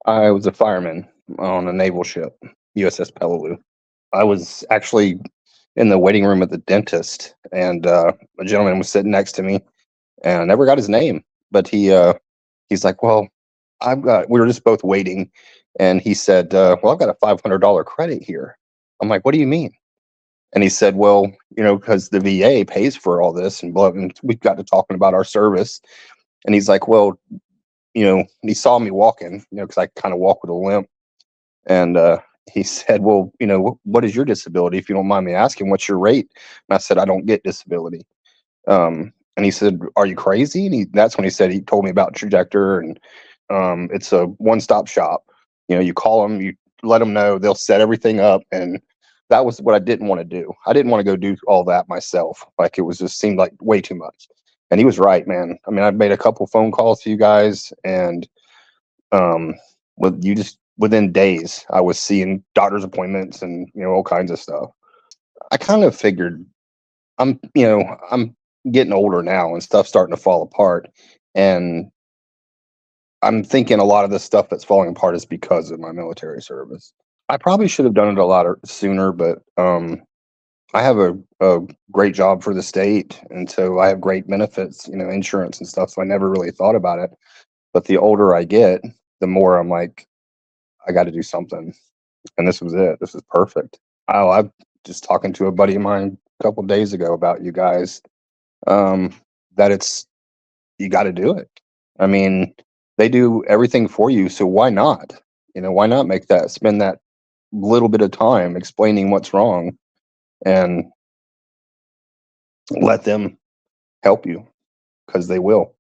I was a fireman on a naval ship, USS Peleliu. I was actually in the waiting room at the dentist, and a gentleman was sitting next to me, and I never got his name, but he's like, "Well, I've got." We were just both waiting, and he said, "Well, I've got a $500 credit here." I'm like, "What do you mean?" And he said, "Well, because the VA pays for all this," and blah, and we got to talking about our service, and he's like, "Well, he saw me walking, because I kind of walk with a limp. And he said, "Well, what is your disability? If you don't mind me asking, what's your rate?" And I said, "I don't get disability." And he said, "Are you crazy?" And that's when he told me about Trajector, and it's a one-stop shop. You call them, you let them know, they'll set everything up. And that was what I didn't want to do. I didn't want to go do all that myself. Like, it was just seemed like way too much. And he was right, man. I mean, I've made a couple phone calls to you guys, and um, within days, I was seeing doctor's appointments and all kinds of stuff. I kind of figured I'm getting older now and stuff's starting to fall apart, and I'm thinking a lot of the stuff that's falling apart is because of my military service. I probably should have done it a lot sooner, but I have a great job for the state, and so I have great benefits, insurance and stuff. So I never really thought about it. But the older I get, the more I'm like, I got to do something. And this was it. This is perfect. Oh, I'm just talking to a buddy of mine a couple days ago about you guys. Um, that it's You got to do it. I mean, they do everything for you, so why not? Why not spend that little bit of time explaining what's wrong and let them help you, because they will.